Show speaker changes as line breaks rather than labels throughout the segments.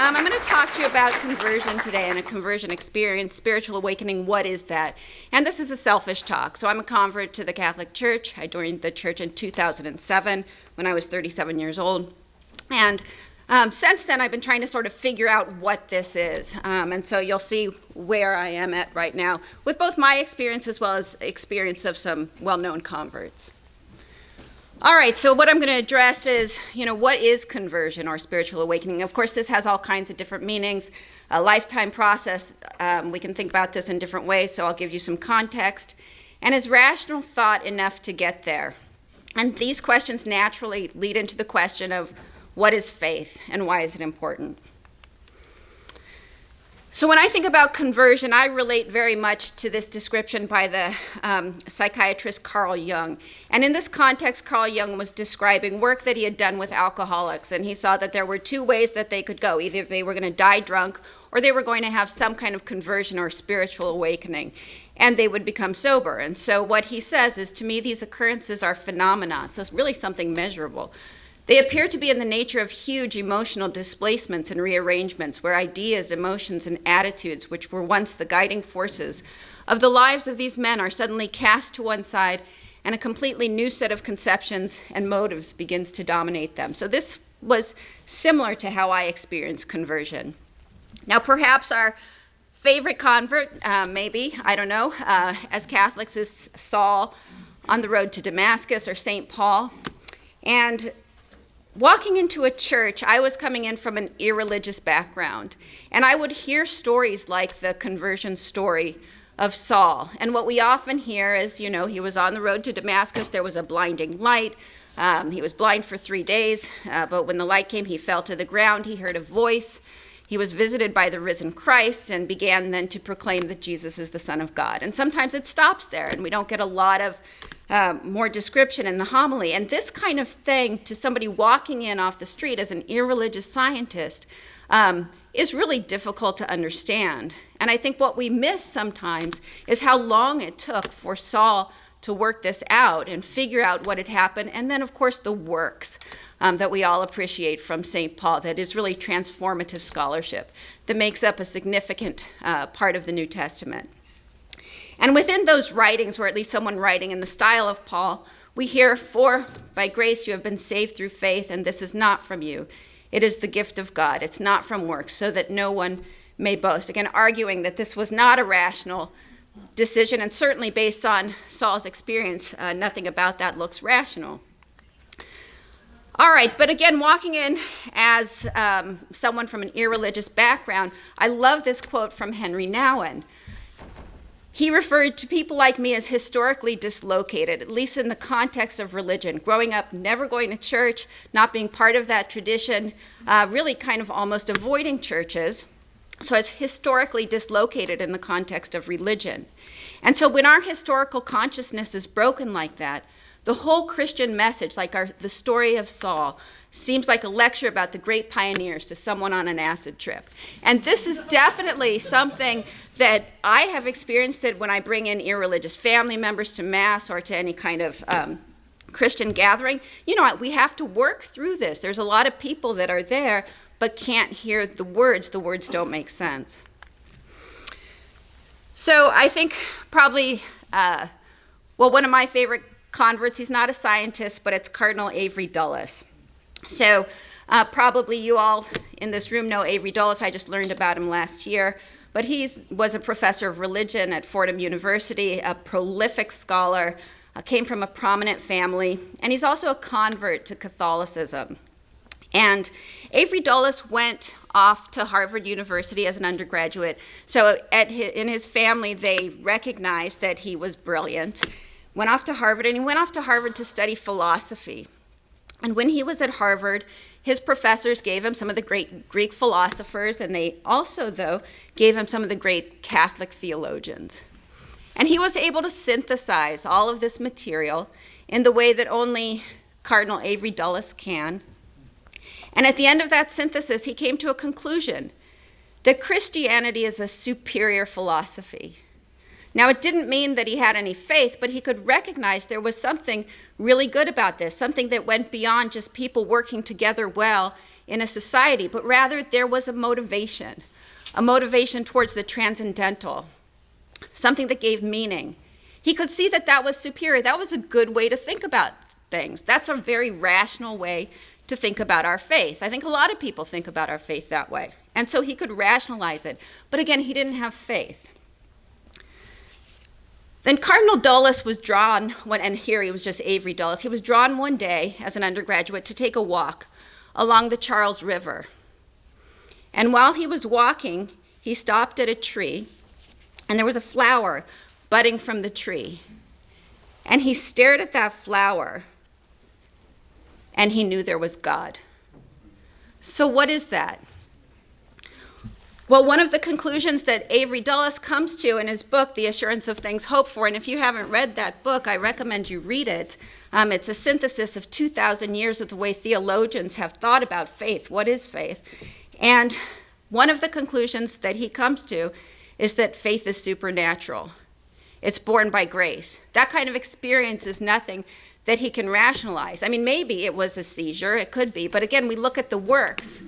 I'm going to talk to you about conversion today and a conversion experience, spiritual awakening. What is that? And this is a selfish talk. So I'm a convert to the Catholic Church. I joined the church in 2007 when I was 37 years old. And since then, I've been trying to sort of figure out what this is. And so you'll see where I am at right now with both my experience as well as experience of some well-known converts. All right, so what I'm going to address is, what is conversion or spiritual awakening? Of course, this has all kinds of different meanings. A lifetime process, we can think about this in different ways, so I'll give you some context. And is rational thought enough to get there? And these questions naturally lead into the question of what is faith and why is it important? So when I think about conversion, I relate very much to this description by the psychiatrist Carl Jung. And in this context, Carl Jung was describing work that he had done with alcoholics. And he saw that there were two ways that they could go. Either they were going to die drunk or they were going to have some kind of conversion or spiritual awakening. And they would become sober. And so what he says is, to me, these occurrences are phenomena. So it's really something measurable. They appear to be in the nature of huge emotional displacements and rearrangements where ideas, emotions, and attitudes, which were once the guiding forces of the lives of these men, are suddenly cast to one side and a completely new set of conceptions and motives begins to dominate them. So this was similar to how I experienced conversion. Now, perhaps our favorite convert, maybe, I don't know, as Catholics is Saul on the road to Damascus or St. Paul. And walking into a church, I was coming in from an irreligious background, and I would hear stories like the conversion story of Saul. And what we often hear is, he was on the road to Damascus, there was a blinding light, he was blind for 3 days, but when the light came, he fell to the ground, he heard a voice, he was visited by the risen Christ, and began then to proclaim that Jesus is the Son of God. And sometimes it stops there, and we don't get a lot of more description in the homily. And this kind of thing to somebody walking in off the street as an irreligious scientist is really difficult to understand. And I think what we miss sometimes is how long it took for Saul to work this out and figure out what had happened. And then, of course, the works that we all appreciate from St. Paul, that is really transformative scholarship that makes up a significant part of the New Testament. And within those writings, or at least someone writing in the style of Paul, we hear, "For by grace you have been saved through faith, and this is not from you. It is the gift of God. It's not from works, so that no one may boast." Again, arguing that this was not a rational decision, and certainly based on Saul's experience, nothing about that looks rational. All right, but again, walking in as someone from an irreligious background, I love this quote from Henry Nouwen. He referred to people like me as historically dislocated, at least in the context of religion, growing up, never going to church, not being part of that tradition, really kind of almost avoiding churches. So as historically dislocated in the context of religion. And so when our historical consciousness is broken like that, the whole Christian message, like the story of Saul, seems like a lecture about the great pioneers to someone on an acid trip. And this is definitely something that I have experienced, that when I bring in irreligious family members to Mass or to any kind of Christian gathering, we have to work through this. There's a lot of people that are there but can't hear the words. The words don't make sense. So I think probably, one of my favorite converts, he's not a scientist, but it's Cardinal Avery Dulles. So probably you all in this room know Avery Dulles. I just learned about him last year. But he was a professor of religion at Fordham University, a prolific scholar, came from a prominent family, and he's also a convert to Catholicism. And Avery Dulles went off to Harvard University as an undergraduate. So in his family, they recognized that he was brilliant. Went off to Harvard, and he went off to Harvard to study philosophy. And when he was at Harvard, his professors gave him some of the great Greek philosophers, and they also, though, gave him some of the great Catholic theologians. And he was able to synthesize all of this material in the way that only Cardinal Avery Dulles can. And at the end of that synthesis, he came to a conclusion that Christianity is a superior philosophy. Now, it didn't mean that he had any faith, but he could recognize there was something really good about this, something that went beyond just people working together well in a society, but rather there was a motivation towards the transcendental, something that gave meaning. He could see that that was superior. That was a good way to think about things. That's a very rational way to think about our faith. I think a lot of people think about our faith that way. And so he could rationalize it. But again, he didn't have faith. Then Cardinal Dulles was drawn, and here he was just Avery Dulles, he was drawn one day as an undergraduate to take a walk along the Charles River. And while he was walking, he stopped at a tree, and there was a flower budding from the tree. And he stared at that flower, and he knew there was God. So what is that? Well, one of the conclusions that Avery Dulles comes to in his book, The Assurance of Things Hoped For, and if you haven't read that book, I recommend you read it. It's a synthesis of 2,000 years of the way theologians have thought about faith. What is faith? And one of the conclusions that he comes to is that faith is supernatural. It's born by grace. That kind of experience is nothing that he can rationalize. I mean, maybe it was a seizure, it could be, but again, we look at the works.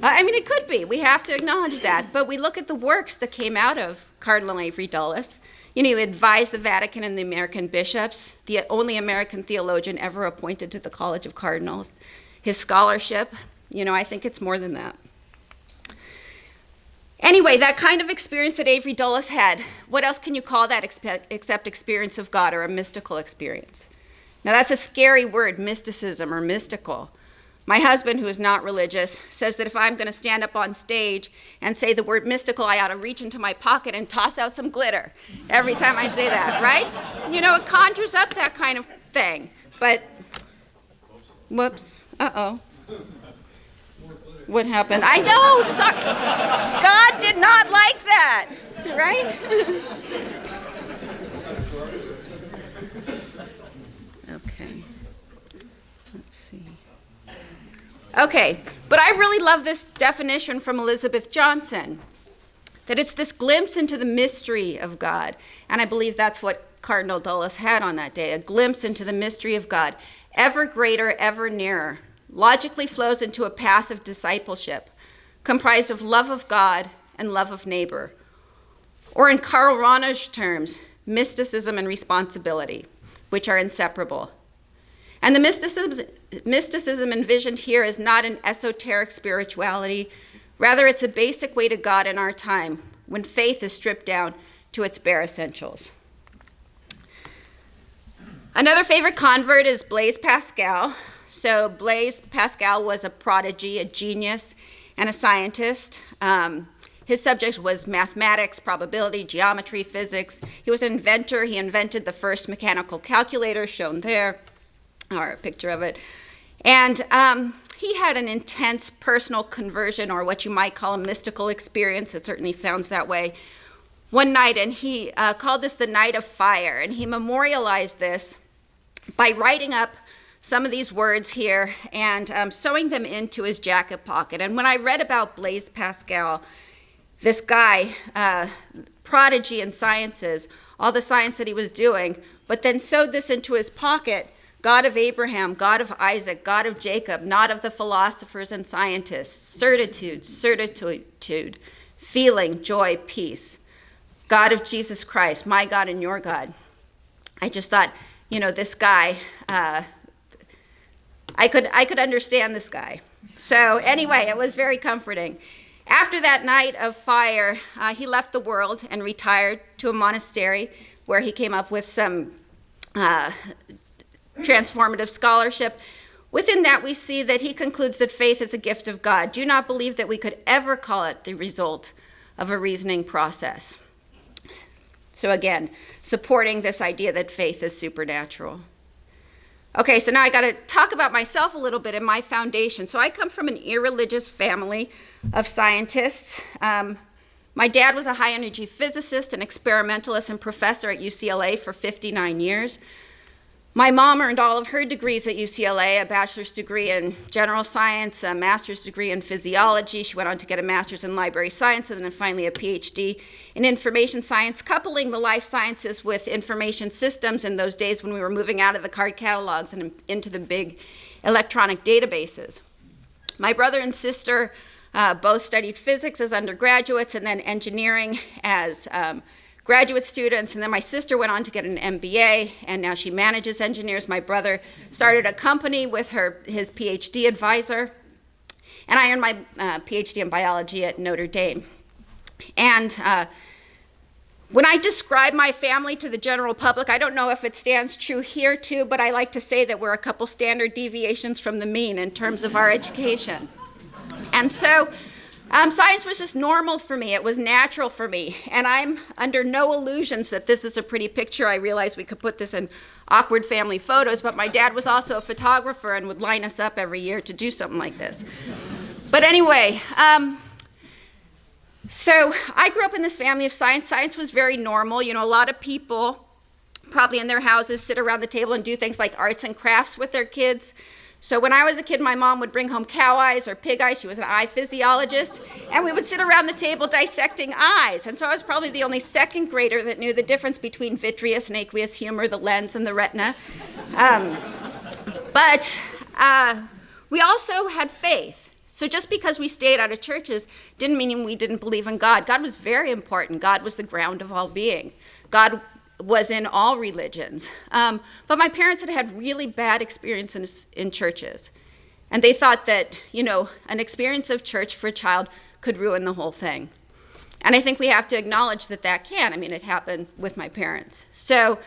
It could be, we have to acknowledge that, but we look at the works that came out of Cardinal Avery Dulles. He advised the Vatican and the American bishops, the only American theologian ever appointed to the College of Cardinals. His scholarship, I think it's more than that. Anyway, that kind of experience that Avery Dulles had, what else can you call that except experience of God or a mystical experience? Now that's a scary word, mysticism or mystical. My husband, who is not religious, says that if I'm going to stand up on stage and say the word mystical, I ought to reach into my pocket and toss out some glitter every time I say that, right? It conjures up that kind of thing. But, whoops, uh-oh. What happened? I know, God did not like that, right? Okay, let's see. Okay, but I really love this definition from Elizabeth Johnson, that it's this glimpse into the mystery of God. And I believe that's what Cardinal Dulles had on that day, a glimpse into the mystery of God, ever greater, ever nearer, logically flows into a path of discipleship, comprised of love of God and love of neighbor. Or in Karl Rahner's terms, mysticism and responsibility, which are inseparable. And the mysticism envisioned here is not an esoteric spirituality. Rather, it's a basic way to God in our time, when faith is stripped down to its bare essentials. Another favorite convert is Blaise Pascal. So Blaise Pascal was a prodigy, a genius, and a scientist. His subject was mathematics, probability, geometry, physics. He was an inventor. He invented the first mechanical calculator, shown there, or a picture of it. And he had an intense personal conversion, or what you might call a mystical experience. It certainly sounds that way. One night, and he called this the Night of Fire, and he memorialized this by writing up some of these words here and sewing them into his jacket pocket. And when I read about Blaise Pascal, this guy, prodigy in sciences, all the science that he was doing, but then sewed this into his pocket, God of Abraham, God of Isaac, God of Jacob, not of the philosophers and scientists, certitude, feeling, joy, peace, God of Jesus Christ, my God and your God. I just thought, this guy, I could understand this guy. So anyway, it was very comforting. After that night of fire, he left the world and retired to a monastery where he came up with some transformative scholarship. Within that, we see that he concludes that faith is a gift of God. Do not believe that we could ever call it the result of a reasoning process. So again, supporting this idea that faith is supernatural. Okay, so now I got to talk about myself a little bit and my foundation. So I come from an irreligious family of scientists. My dad was a high-energy physicist, an experimentalist, and professor at UCLA for 59 years. My mom earned all of her degrees at UCLA, a bachelor's degree in general science, a master's degree in physiology. She went on to get a master's in library science and then finally a PhD in information science, coupling the life sciences with information systems in those days when we were moving out of the card catalogs and into the big electronic databases. My brother and sister both studied physics as undergraduates and then engineering as graduate students. And then my sister went on to get an MBA, and now she manages engineers. My brother started a company with his PhD advisor. And I earned my PhD in biology at Notre Dame. And when I describe my family to the general public, I don't know if it stands true here too, but I like to say that we're a couple standard deviations from the mean in terms of our education. And so science was just normal for me. It was natural for me. And I'm under no illusions that this is a pretty picture. I realize we could put this in awkward family photos, but my dad was also a photographer and would line us up every year to do something like this. But anyway, so I grew up in this family of science. Science was very normal. You know, a lot of people probably in their houses sit around the table and do things like arts and crafts with their kids. So when I was a kid, my mom would bring home cow eyes or pig eyes. She was an eye physiologist. And we would sit around the table dissecting eyes. And so I was probably the only second grader that knew the difference between vitreous and aqueous humor, the lens and the retina. But we also had faith. So just because we stayed out of churches didn't mean we didn't believe in God. God was very important. God was the ground of all being. God was in all religions. But my parents had had really bad experiences in churches. And they thought that, you know, an experience of church for a child could ruin the whole thing. And I think we have to acknowledge that that can. I mean, it happened with my parents. So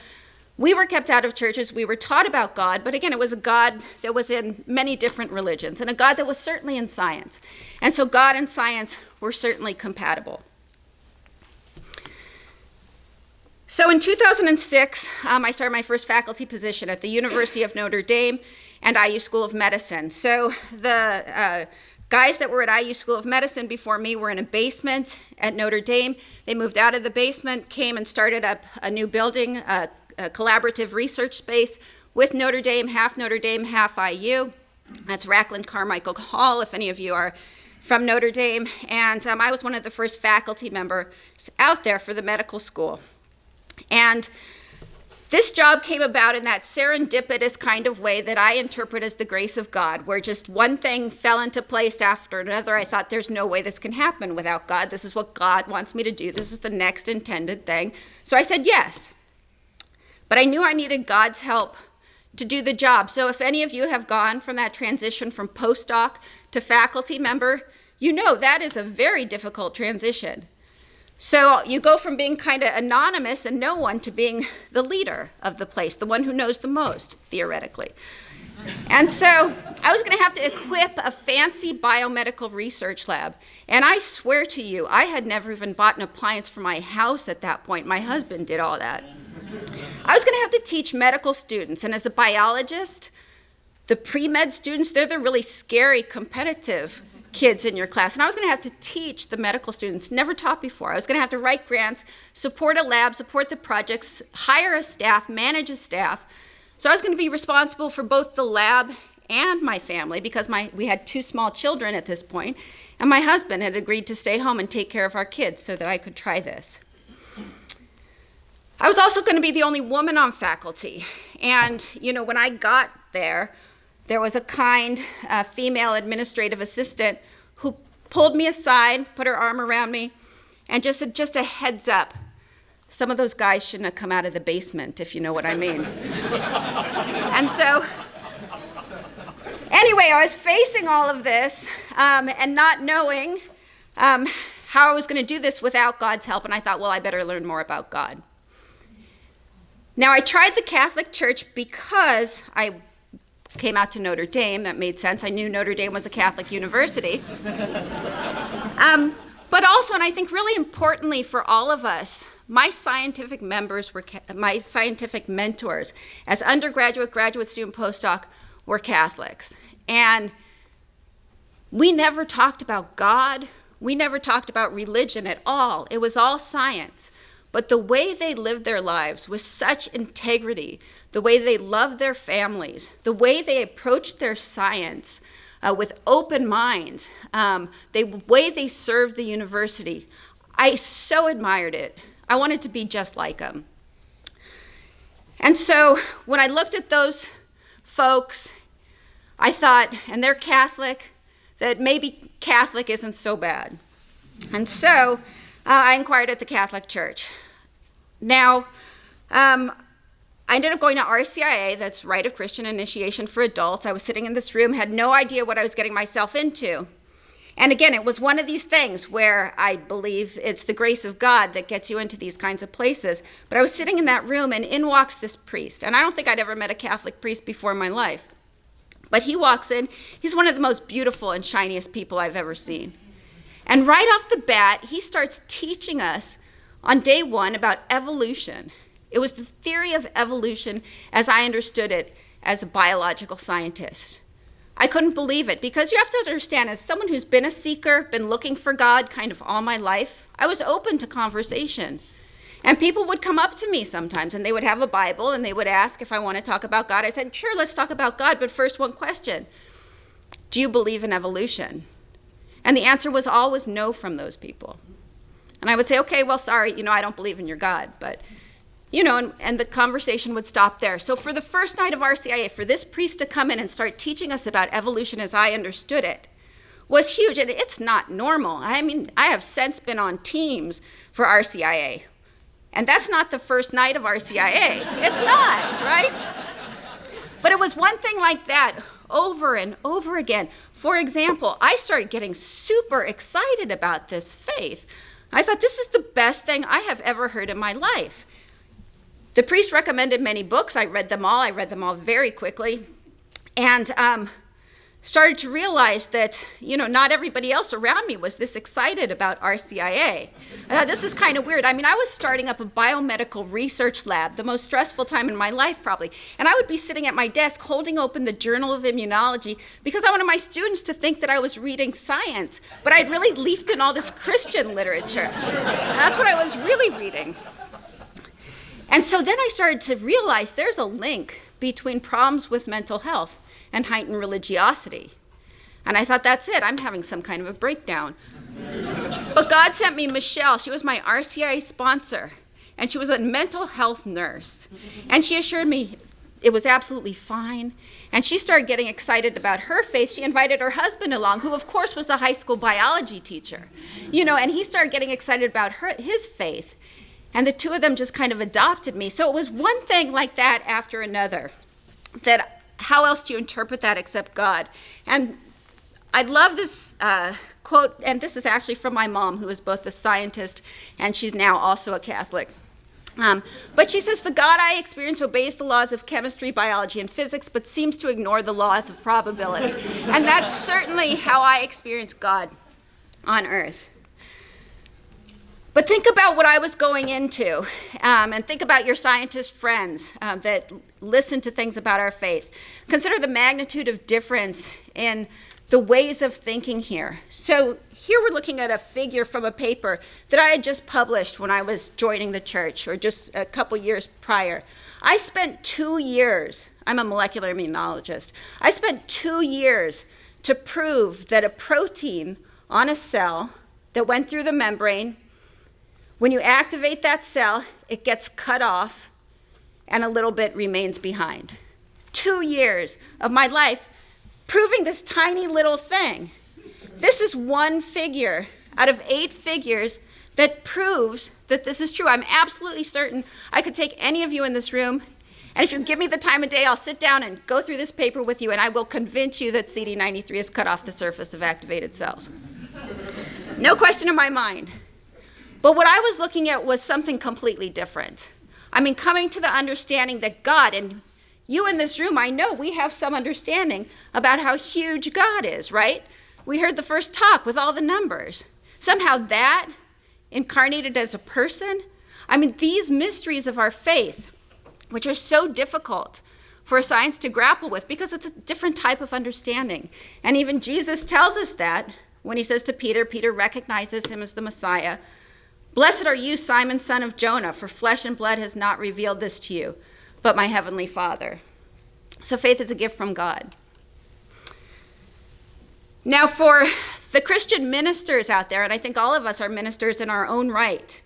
we were kept out of churches. We were taught about God. But again, it was a God that was in many different religions and a God that was certainly in science. And so God and science were certainly compatible. So in 2006, I started my first faculty position at the University of Notre Dame and IU School of Medicine. So the guys that were at IU School of Medicine before me were in a basement at Notre Dame. They moved out of the basement, came and started up a new building, a collaborative research space with Notre Dame, half IU. That's Racklin Carmichael Hall, if any of you are from Notre Dame. And I was one of the first faculty members out there for the medical school. And this job came about in that serendipitous kind of way that I interpret as the grace of God, where just one thing fell into place after another. I thought, there's no way this can happen without God. This is what God wants me to do. This is the next intended thing. So I said yes. But I knew I needed God's help to do the job. So if any of you have gone from that transition from postdoc to faculty member, you know that is a very difficult transition. So you go from being kind of anonymous and no one to being the leader of the place, the one who knows the most, theoretically. And so I was going to have to equip a fancy biomedical research lab. And I swear to you, I had never even bought an appliance for my house at that point. My husband did all that. I was going to have to teach medical students. And as a biologist, the pre-med students, they're the really scary, competitive kids in your class. And I was going to have to teach the medical students, never taught before. I was going to have to write grants, support a lab, support the projects, hire a staff, manage a staff. So I was going to be responsible for both the lab and my family because we had 2 small children at this point, and my husband had agreed to stay home and take care of our kids so that I could try this. I was also going to be the only woman on faculty. And, you know, when I got there was a kind female administrative assistant who pulled me aside, put her arm around me, and just said, just a heads up, some of those guys shouldn't have come out of the basement, if you know what I mean. And so, anyway, I was facing all of this and not knowing how I was going to do this without God's help, and I thought, well, I better learn more about God. Now, I tried the Catholic Church because I came out to Notre Dame. That made sense. I knew Notre Dame was a Catholic university. But also, and I think really importantly for all of us, my scientific mentors as undergraduate, graduate student, postdoc were Catholics. And we never talked about God. We never talked about religion at all. It was all science. But the way they lived their lives with such integrity, the way they loved their families, the way they approached their science with open minds, the way they served the university, I so admired it. I wanted to be just like them. And so when I looked at those folks, I thought, and they're Catholic, that maybe Catholic isn't so bad. And so I inquired at the Catholic Church. Now, I ended up going to RCIA, that's Rite of Christian Initiation for Adults. I was sitting in this room, had no idea what I was getting myself into. And again, it was one of these things where I believe it's the grace of God that gets you into these kinds of places. But I was sitting in that room, and in walks this priest. And I don't think I'd ever met a Catholic priest before in my life. But he walks in. He's one of the most beautiful and shiniest people I've ever seen. And right off the bat, he starts teaching us on day one about evolution. It was the theory of evolution as I understood it as a biological scientist. I couldn't believe it, because you have to understand, as someone who's been a seeker, been looking for God kind of all my life, I was open to conversation. And people would come up to me sometimes, and they would have a Bible, and they would ask if I want to talk about God. I said, sure, let's talk about God, but first one question. Do you believe in evolution? And the answer was always no from those people. And I would say, okay, well, sorry, I don't believe in your God, but... and the conversation would stop there. So for the first night of RCIA, for this priest to come in and start teaching us about evolution as I understood it was huge. And it's not normal. I mean, I have since been on teams for RCIA. And that's not the first night of RCIA. It's not, right? But it was one thing like that over and over again. For example, I started getting super excited about this faith. I thought, this is the best thing I have ever heard in my life. The priest recommended many books. I read them all. I read them all very quickly, and started to realize that, not everybody else around me was this excited about RCIA. This is kind of weird. I mean, I was starting up a biomedical research lab, the most stressful time in my life probably, and I would be sitting at my desk holding open the Journal of Immunology because I wanted my students to think that I was reading science, but I'd really leafed in all this Christian literature. That's what I was really reading. And so then I started to realize there's a link between problems with mental health and heightened religiosity. And I thought, that's it. I'm having some kind of a breakdown. But God sent me Michelle. She was my RCIA sponsor. And she was a mental health nurse. And she assured me it was absolutely fine. And she started getting excited about her faith. She invited her husband along, who, of course, was a high school biology teacher. And he started getting excited about his faith. And the two of them just kind of adopted me. So it was one thing like that after another. That how else do you interpret that except God? And I love this quote, and this is actually from my mom, who is both a scientist and she's now also a Catholic. But she says, the God I experience obeys the laws of chemistry, biology, and physics, but seems to ignore the laws of probability. And that's certainly how I experience God on earth. But think about what I was going into, and think about your scientist friends that listen to things about our faith. Consider the magnitude of difference in the ways of thinking here. So here we're looking at a figure from a paper that I had just published when I was joining the church, or just a couple years prior. I spent 2 years, I'm a molecular immunologist, I spent 2 years to prove that a protein on a cell that went through the membrane, when you activate that cell, it gets cut off and a little bit remains behind. 2 years of my life proving this tiny little thing. This is one figure out of 8 figures that proves that this is true. I'm absolutely certain I could take any of you in this room, and if you give me the time of day, I'll sit down and go through this paper with you, and I will convince you that CD93 is cut off the surface of activated cells. No question in my mind. But what I was looking at was something completely different. I mean, coming to the understanding that God, and you in this room, I know we have some understanding about how huge God is, right? We heard the first talk with all the numbers. Somehow that, incarnated as a person, I mean, these mysteries of our faith, which are so difficult for science to grapple with because it's a different type of understanding. And even Jesus tells us that when he says to Peter, Peter recognizes him as the Messiah. Blessed are you, Simon, son of Jonah, for flesh and blood has not revealed this to you, but my heavenly Father. So faith is a gift from God. Now for the Christian ministers out there, and I think all of us are ministers in our own right,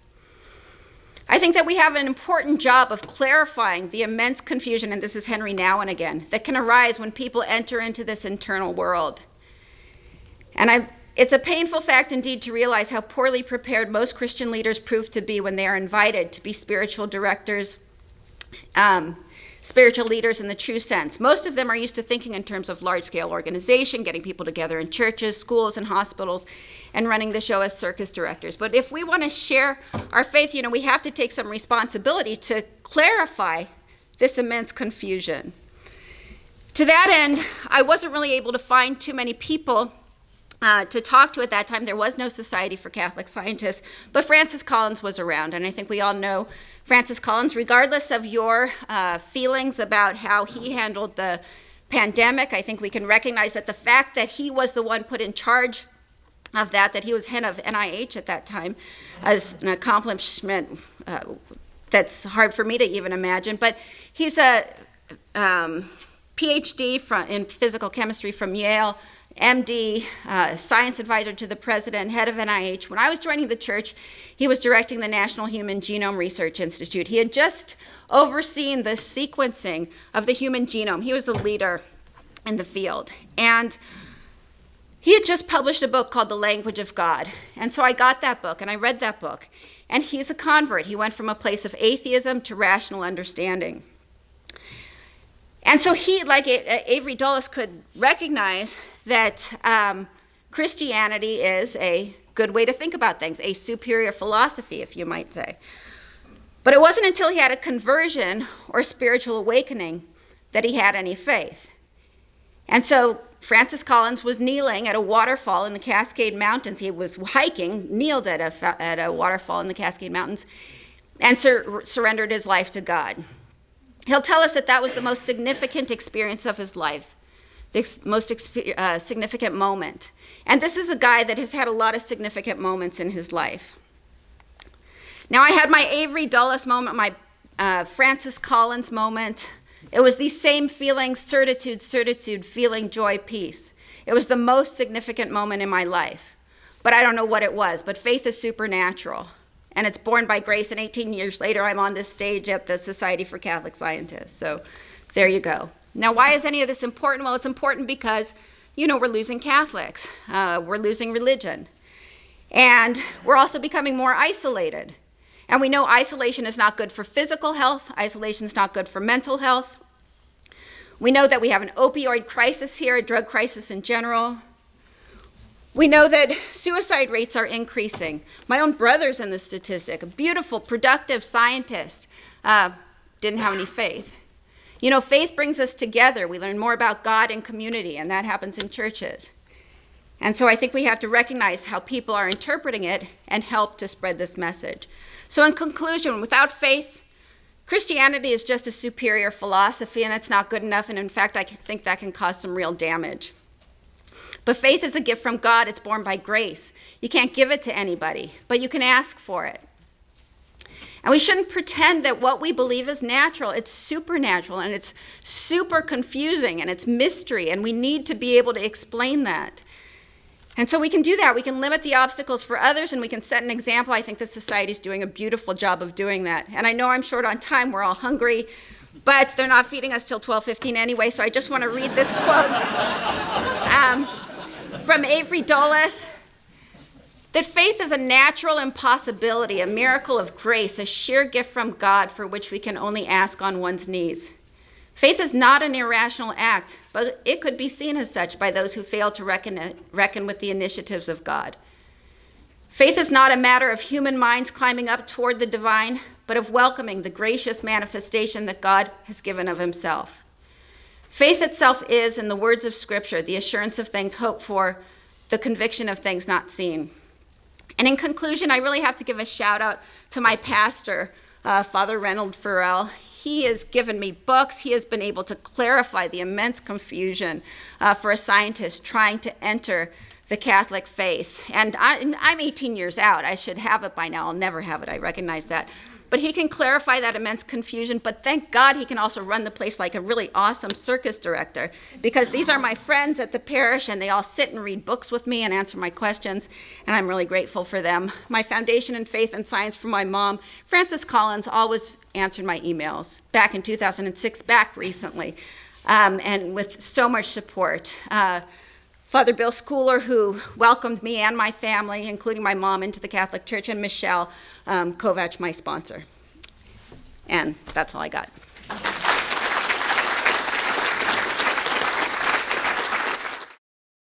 I think that we have an important job of clarifying the immense confusion, and this is Henry Nouwen again, that can arise when people enter into this internal world. And it's a painful fact indeed to realize how poorly prepared most Christian leaders prove to be when they are invited to be spiritual directors, spiritual leaders in the true sense. Most of them are used to thinking in terms of large-scale organization, getting people together in churches, schools, and hospitals, and running the show as circus directors. But if we want to share our faith, we have to take some responsibility to clarify this immense confusion. To that end, I wasn't really able to find too many people to talk to at that time. There was no Society for Catholic Scientists, but Francis Collins was around, and I think we all know Francis Collins. Regardless of your feelings about how he handled the pandemic, I think we can recognize that the fact that he was the one put in charge of that he was head of NIH at that time, as an accomplishment that's hard for me to even imagine. But he's a PhD in physical chemistry from Yale, MD, science advisor to the president, head of NIH. When I was joining the church, he was directing the National Human Genome Research Institute. He had just overseen the sequencing of the human genome. He was a leader in the field. And he had just published a book called The Language of God. And so I got that book and I read that book. And he's a convert. He went from a place of atheism to rational understanding. And so he, like Avery Dulles, could recognize that Christianity is a good way to think about things, a superior philosophy, if you might say. But it wasn't until he had a conversion or spiritual awakening that he had any faith. And so Francis Collins was kneeling at a waterfall in the Cascade Mountains. He was hiking, kneeled at a waterfall in the Cascade Mountains, and surrendered his life to God. He'll tell us that was the most significant experience of his life, the most significant moment. And this is a guy that has had a lot of significant moments in his life. Now, I had my Avery Dulles moment, my Francis Collins moment. It was these same feelings, certitude, feeling joy, peace. It was the most significant moment in my life. But I don't know what it was. But faith is supernatural. And it's born by grace. And 18 years later, I'm on this stage at the Society for Catholic Scientists. So there you go. Now, why is any of this important? Well, it's important because, we're losing Catholics. We're losing religion. And we're also becoming more isolated. And we know isolation is not good for physical health. Isolation is not good for mental health. We know that we have an opioid crisis here, a drug crisis in general. We know that suicide rates are increasing. My own brother's in the statistic, a beautiful, productive scientist, didn't have any faith. Faith brings us together. We learn more about God and community, and that happens in churches. And so I think we have to recognize how people are interpreting it and help to spread this message. So in conclusion, without faith, Christianity is just a superior philosophy, and it's not good enough. And in fact, I think that can cause some real damage. But faith is a gift from God. It's born by grace. You can't give it to anybody, but you can ask for it. And we shouldn't pretend that what we believe is natural. It's supernatural, and it's super confusing, and it's mystery, and we need to be able to explain that. And so we can do that. We can limit the obstacles for others, and we can set an example. I think the society is doing a beautiful job of doing that. And I know I'm short on time. We're all hungry, but they're not feeding us till 12:15 anyway, so I just want to read this quote from Avery Dulles, that faith is a natural impossibility, a miracle of grace, a sheer gift from God for which we can only ask on one's knees. Faith is not an irrational act, but it could be seen as such by those who fail to reckon with the initiatives of God. Faith is not a matter of human minds climbing up toward the divine, but of welcoming the gracious manifestation that God has given of himself. Faith itself is, in the words of Scripture, the assurance of things hoped for, the conviction of things not seen. And in conclusion, I really have to give a shout out to my pastor, Father Reynold Farrell. He has given me books. He has been able to clarify the immense confusion for a scientist trying to enter the Catholic faith. And I'm 18 years out. I should have it by now. I'll never have it. I recognize that. But he can clarify that immense confusion. But thank God he can also run the place like a really awesome circus director, because these are my friends at the parish, and they all sit and read books with me and answer my questions, and I'm really grateful for them. My foundation in faith and science from my mom, Francis Collins, always answered my emails back in 2006, back recently, and with so much support. Father Bill Schooler, who welcomed me and my family, including my mom, into the Catholic Church, and Michelle Kovach, my sponsor. And that's all I got.